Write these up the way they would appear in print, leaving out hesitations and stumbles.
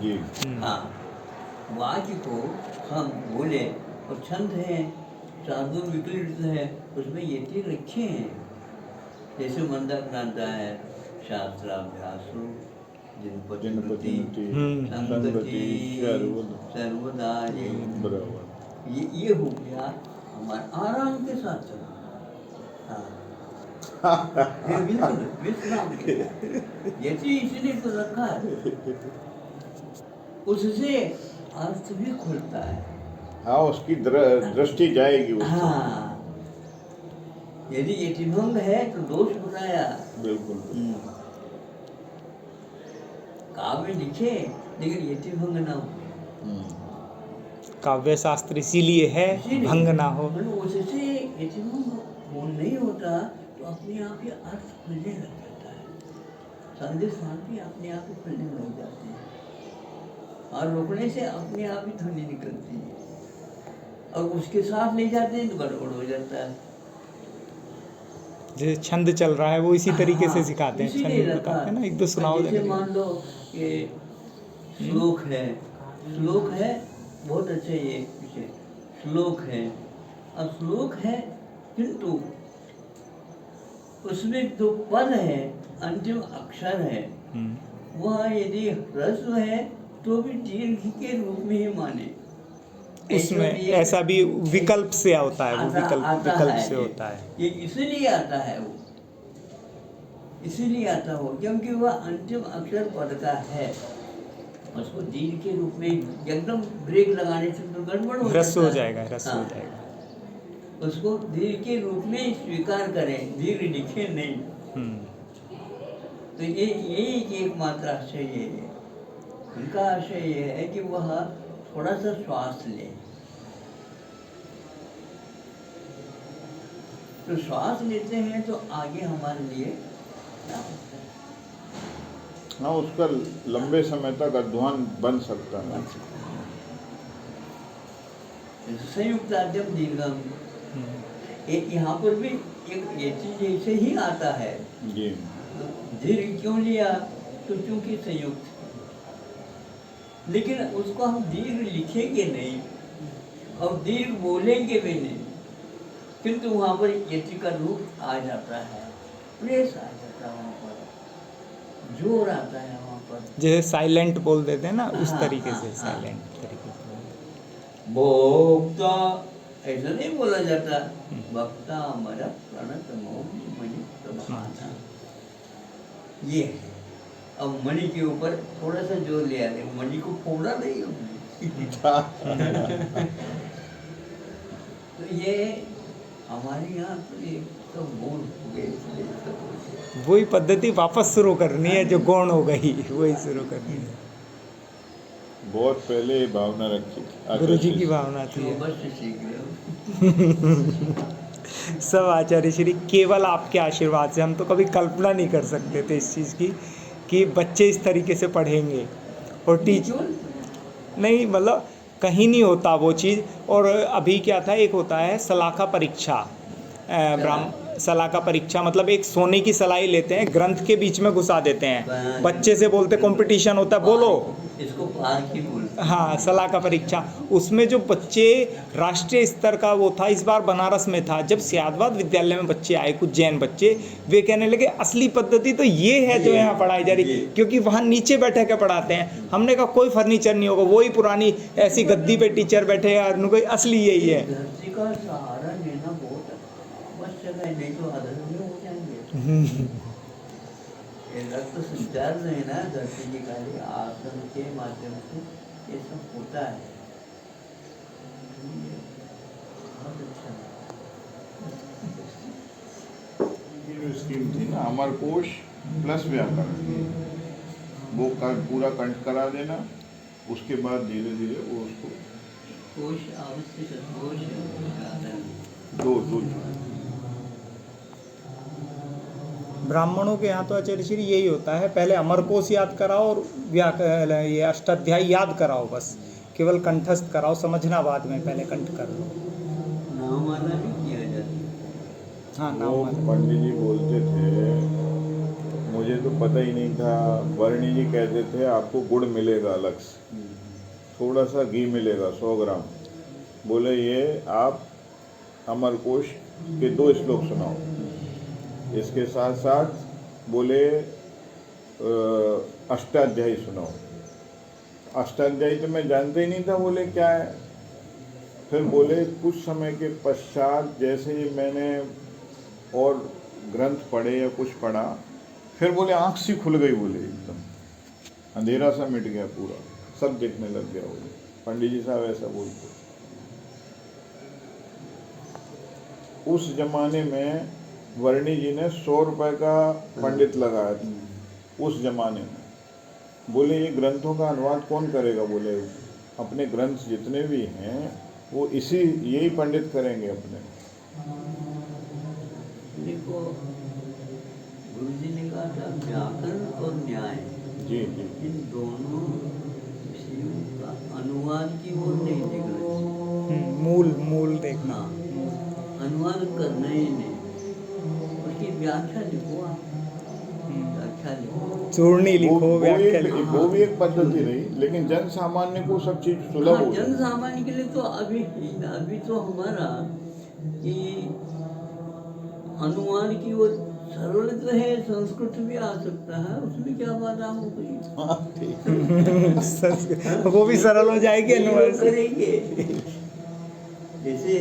जी। हाँ, वाक्य को हम बोले और छंद है, शार्दूल विकलित है, उसमें यति रखे हैं। जैसे मंदार नाता है, शास्त्राभ्यासो जिनपति संगति सर्वदा यही। बराबर। ये हो गया हमारा आराम के साथ चलना। हाँ, बिल्कुल विश्राम के साथ। यति इसलिए तो रखा है, उससे अर्थ भी खुलता है। हाँ, उसकी दृष्टि जाएगी उससे। हाँ, यदि यतिभंग है तो दोष बताया। बिल्कुल। काव्य लिखे लेकिन यतिभंग ना हो। काव्य शास्त्र इसीलिए है, भंग ना हो। उससे यतिभंग नहीं होता तो अपने आप ही अर्थ खुलने लग जाता है, संदेश भी अपने आप ही खुलने लग जाते हैं, और रोकने से अपने आप ही ध्वनि निकलती है, और उसके साथ ले जाते हैं तो गड़बड़ हो जाता है। जैसे छंद चल रहा है वो इसी तरीके से सिखाते हैं, छंद बताते हैं ना, एक दो सुनाओ। जैसे मान लो ये श्लोक है, श्लोक है बहुत अच्छे, ये विषय श्लोक है, अब श्लोक है किंतु उसमें जो पद है, अंतिम अक्षर है, वह यदि ह्रस्व है तो भी दीर्घ के रूप में ही माने। उसमें ऐसा भी विकल्प से होता है, वो विकल्प से होता है। ये इसीलिए आता है, वो इसीलिए आता हो क्योंकि वह अंतिम अक्षर पद का है। उसको दीर्घ के रूप में एकदम ब्रेक लगाने से तो गड़बड़ हो जाएगा। हाँ, उसको दीर्घ के रूप में स्वीकार करें, दीर्घ लिखे नहीं। तो ये एकमात्र आशय ये है, उनका आशय ये है कि वह थोड़ा सा श्वास ले, तो श्वास लेते हैं तो आगे हमारे लिए हाँ, उसका लंबे समय तक अध्वान बन सकता है। संयुक्त आद्यम दीर्घम, यहाँ पर भी एक ये चीज ऐसे ही आता है जी। दीर्घ क्यों लिया, तो चूंकि संयुक्त, लेकिन उसको हम दीर्घ लिखेंगे नहीं और दीर्घ बोलेंगे भी नहीं, किंतु वहाँ पर यति का रूप आ जाता है, प्रेस आ जाता है, वहाँ पर जोर आता है, वहाँ पर जैसे साइलेंट बोल देते हैं ना, उस तरीके से साइलेंट तरीके से। भोक्ता ऐसा नहीं बोला जाता, भक्ता मर प्रणत मणि प्रभाना, ये है। अब मणि के ऊपर थोड़ा सा जोर ले आते, मणि को फोड़ा नहीं हमने। तो ये हमारे यहाँ तो ये तो गौण हो गए, वही पद्धति वापस शुरू करनी है, जो गौण हो गई वही शुरू करनी है। बहुत पहले भावना रखी, गुरुजी की भावना थी। सीख रहे हो। सब आचार्य श्री केवल आपके आशीर्वाद से, हम तो कभी कल्पना नहीं कर सकते थे इस चीज़ की कि बच्चे इस तरीके से पढ़ेंगे, और टीचर नहीं, मतलब कहीं नहीं होता वो चीज़। और अभी क्या था, एक होता है सलाखा परीक्षा, सलाखा परीक्षा मतलब एक सोने की सलाई लेते हैं, ग्रंथ के बीच में घुसा देते हैं, बच्चे से बोलते कंपटीशन होता है, बोलो इसको पार की बोलते हैं। हाँ, सलाखा परीक्षा। उसमें जो बच्चे राष्ट्रीय स्तर का वो था, इस बार बनारस में था, जब सियादवाद विद्यालय में बच्चे आए, कुछ जैन बच्चे, वे कहने लगे असली पद्धति तो ये है जो यहाँ पढ़ाई जा रही, क्योंकि वहाँ नीचे बैठे के पढ़ाते हैं। हमने कहा कोई फर्नीचर नहीं होगा, वही पुरानी ऐसी गद्दी पे टीचर बैठे हैं, कोई असली यही है। धरती का सहारा लेना बहुत आवश्यक है, नहीं तो अधर्मी हो जाएंगे। ये रक्त संचार जो है ना धरती के खाली आसन के माध्यम से ये सब होता है। बहुत अच्छा जो स्कीम थी ना, अमरकोश प्लस व्याकरण, वो पूरा कंठ करा देना, उसके बाद धीरे धीरे वो उसको कोश आवश्यक दो ब्राह्मणों के यहाँ तो आचार्य श्री यही होता है, पहले अमरकोश याद कराओ और ये अष्टाध्यायी याद कराओ, बस केवल कंठस्थ कराओ, समझना बाद में, पहले कंठ कर लो। नाममाला नहीं किया जाता। हाँ, वो पंडित जी बोलते थे मुझे तो पता ही नहीं था। वर्णी जी कहते थे आपको गुड़ मिलेगा अलग से, थोड़ा सा घी मिलेगा 100 ग्राम। बोले ये आप अमरकोश के 2 श्लोक सुनाओ, इसके साथ साथ बोले अष्टाध्यायी सुनाओ। अष्टाध्यायी तो मैं जानता ही नहीं था बोले क्या है। फिर बोले कुछ समय के पश्चात जैसे ही मैंने और ग्रंथ पढ़े या कुछ पढ़ा, फिर बोले आँख सी खुल गई, बोले एकदम अंधेरा सा मिट गया, पूरा सब देखने लग गया। बोले पंडित जी साहब ऐसा बोलते। उस जमाने में वर्णी जी ने 100 रुपए का पंडित लगाया था उस जमाने में। बोले ये ग्रंथों का अनुवाद कौन करेगा, बोले अपने ग्रंथ जितने भी हैं वो यही पंडित करेंगे अपने। देखो गुरु जी ने कहा था व्याकरण और न्याय, जी जी इन दोनों विषयों का अनुवाद की ओर नहीं देखना चाहिए। मूल देखना। हाँ, अनुवाद करना ही नहीं, उसकी व्याख्या लिखो आप, व्याख्या लिखो। चूर्णी लिखो, व्याख्या लिखो। वो भी एक पद्धति रही, लेकिन जन सामान्य को सब चीज सुलभ हाँ, हो जन जाए। सामान्य के लिए तो अभी तो हमारा कि अनुमान की वो सरल तो है, संस्कृत भी आ सकता है, उसमें क्या बाधा हो गई। हाँ, ठीक। वो भी सरल हो जाएगी अनुवाद से। करेंगे जैसे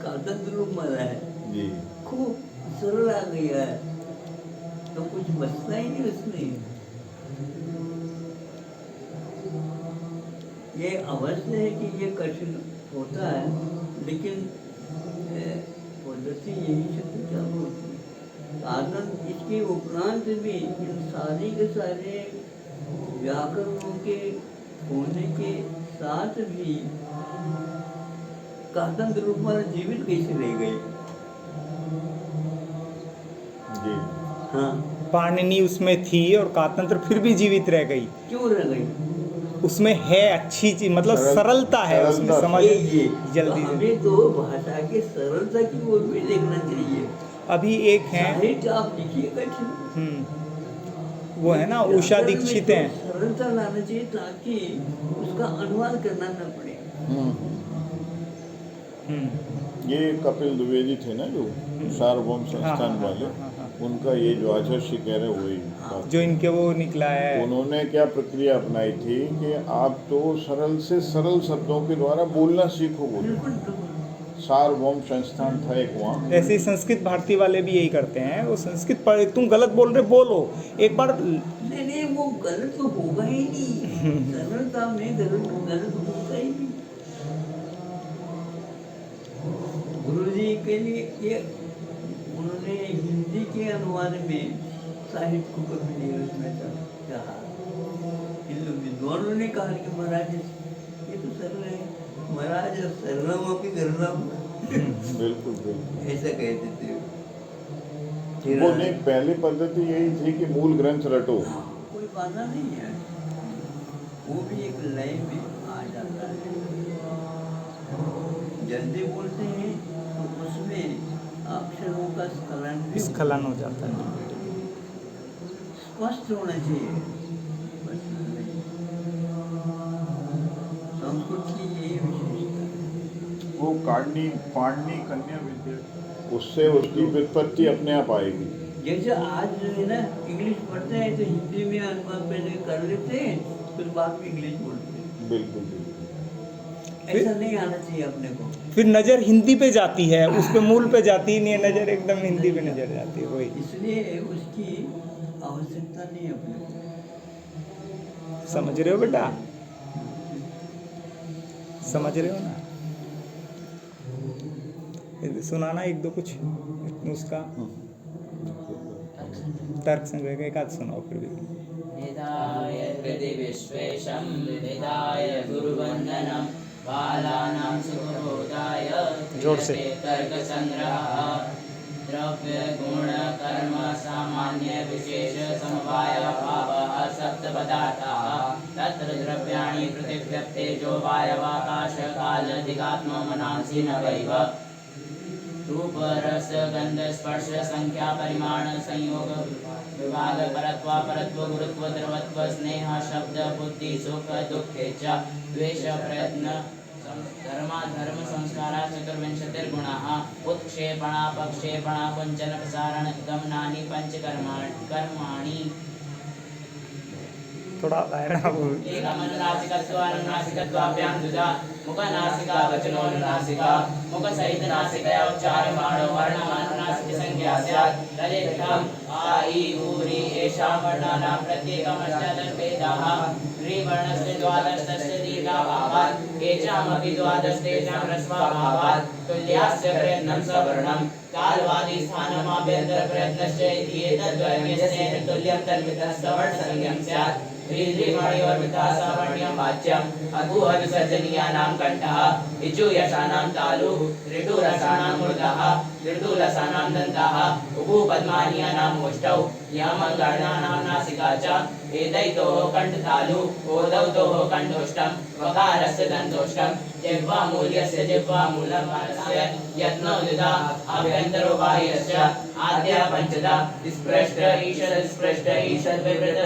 कादंद्र मरा है, जी खूब सरल आ गया है, तो कुछ बचता ही नहीं उसमें। ये अवश्य है कि ये कठिन होता है, लेकिन पद्धति यही से चालू होती है। कारण इसके उपरांत भी इन सारे के सारे व्याकरणों के होने के साथ भी कादंद्र रूपमाला जीवित कैसे रह गई। जी हाँ, पाणिनि उसमें थी और कातंत्र फिर भी जीवित रह गई। क्यों रह गई? उसमें है अच्छी चीज, मतलब सरलता है उसमें, समझ ये जल्दी तो से। हमें तो भाषा की सरलता की ओर भी देखना चाहिए। अभी एक है साहित्य आप लिखिए कठिन, वो है ना उषा दीक्षित हैं। सरलता लाना चाहिए ताकि उसका अनुवाद करना न पड़े। ये कपिल द्विवेदी थे ना जो सार्वभौम संस्थान वाले, उनका ये जो आचार्य कह रहे वही बात। जो इनके वो निकला है, उन्होंने क्या प्रक्रिया अपनाई थी कि आप तो सरल से सरल शब्दों के द्वारा बोलना सीखो। बोले बिल्कुल सार्वभौम संस्थान था एक वहाँ। ऐसे ही संस्कृत भारती वाले भी यही करते हैं। वो संस्कृत पढ़, तुम गलत बोल रहे बोलो एक बार। नहीं, वो गलत तो होगा ही नहीं, सरलता में गलत होगा ही नहीं। गुरुजी के लिए ये उन्होंने हिंदी के अनुवाद में साहित्य को कभी नहीं रचना चाहा। हिंदू विद्वानों ने कहा कि महाराज ये तो सरल है, महाराज सरलम की गरलम। बिल्कुल बिल्कुल ऐसा कहते थे वो। नहीं, पहली पद्धति यही थी कि मूल ग्रंथ रटो। हाँ, कोई बाधा नहीं है, वो भी एक लय में आ जाता है। जल्दी बोलते हैं तो उसमें अक्षरों का स्खलन हो जाता है। स्पष्ट होना चाहिए। संस्कृत की यही विशेषता है। वो पाणनी कन्या विद्या, उससे उसकी व्युत्पत्ति अपने आप आएगी। जैसे आज जो है ना इंग्लिश पढ़ते हैं तो हिंदी में अनुवाद पहले कर लेते हैं, फिर बाद में इंग्लिश बोलते हैं। बिल्कुल बिल्कुल ऐसा नहीं आना चाहिए अपने को। फिर नजर हिंदी पे जाती है, उस पे मूल पे जाती ही नहीं है, नजर एकदम हिंदी पे नजर जाती है। वही इसलिए उसकी आवश्यकता नहीं है अपने को। समझ रहे हो बेटा, समझ रहे हो ना। सुनाना एक दो कुछ उसका तर्क संग्रह एक आध सुनाओ फिर भी। निधाय हृदि विश्वेशं निधाय गुरुवन्दनं बालानां सुखबोधाय जोर से। तर्कसङ्ग्रहः द्रव्य गुण कर्म सामान्य विशेष समवाय भावः सप्तपदार्थाः तत्र द्रव्याणि पृथिव्यप्तेजो वायवाकाश काल दिगात्म मनांसि नवैव। रूप रस गंध स्पर्श संख्या परिमाण संयोग विभाग परत्व परत्व गुरुत्व द्रवत्व स्नेह शब्द बुद्धि सुख दुख इच्छा द्वेष प्रयत्न धर्म संस्कारा चतुर्विंशतिर्गुणाः उत्क्षेपणा पक्षेपणा कुंचन प्रसारण गमनानि पंचकर्माणि थोड़ा बाहर बोल। एकमनुनासिकत्वानुनासिकत्वाभ्यां द्विधा मुखनासिका वचनोनुनासिका मुखसहित नासिकया उच्चार्यमाणो वर्णमानुनासिक संज्ञा स्यात् तदेकम् आ इ उ ऋ एषां वर्णानां प्रत्येकम् अष्टादशभेदाः ऋवर्णस्य द्वादशस्य दीर्घाभावात् केषामपि द्वादशतेषां ह्रस्वाभावात् तुल्यास्य प्रयत्नं सवर्णम् कालवादी स्थानमाभ्यन्तर प्रयत्नश्च इति एतद्द्वयस्य तुल्यं तन्मितः सवर्णसंज्ञं स्यात् ऋद्धिमणिवर्मिता सवर्ण्यं वाच्यम् अगुह विसर्जनीयानां कण्ठः इचुयशानां तालु ऋटुरसानां मूर्धः ऋटुलसानां दन्ताः उभुपद्मानीयानां ओष्ठौ यमगणानां नासिका च एतैतोः कण्ठतालु ओदौतोः कण्ठोष्ठं वकारस्य दन्तोष्ठं जिह्वामूल्यस्य जिह्वामूलं मानस्य यत्नो द्विधा अभ्यन्तरो बाह्यश्च आद्या पञ्चधा स्पृष्ट ईषद् विवृत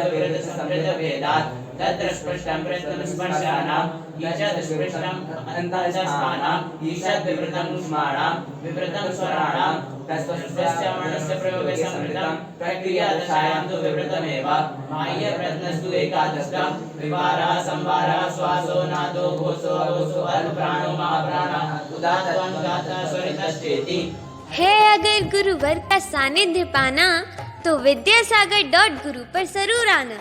संवृत भेदात् तत्र स्पृष्टं प्रथम स्पर्शानां ईषद् स्पृष्टं अन्तःस्थानां ईषद् विवृतं ऊष्माणां विवृतं स्वराणां तस्पृष्टस्य वर्णस्य प्रयोगे संवृतं प्रक्रिया दशायां तु विवृतमेव बाह्य प्रयत्नस्तु एकादशः विवारः संवारः श्वासो नादो घोषो अघोषो अल्पप्राणो महाप्राणः उदात्तानुदात्तः स्वरितश्चेति। है अगर गुरुवर का सानिध्य पाना तो विद्यासागर.गुरु पर जरूर आना।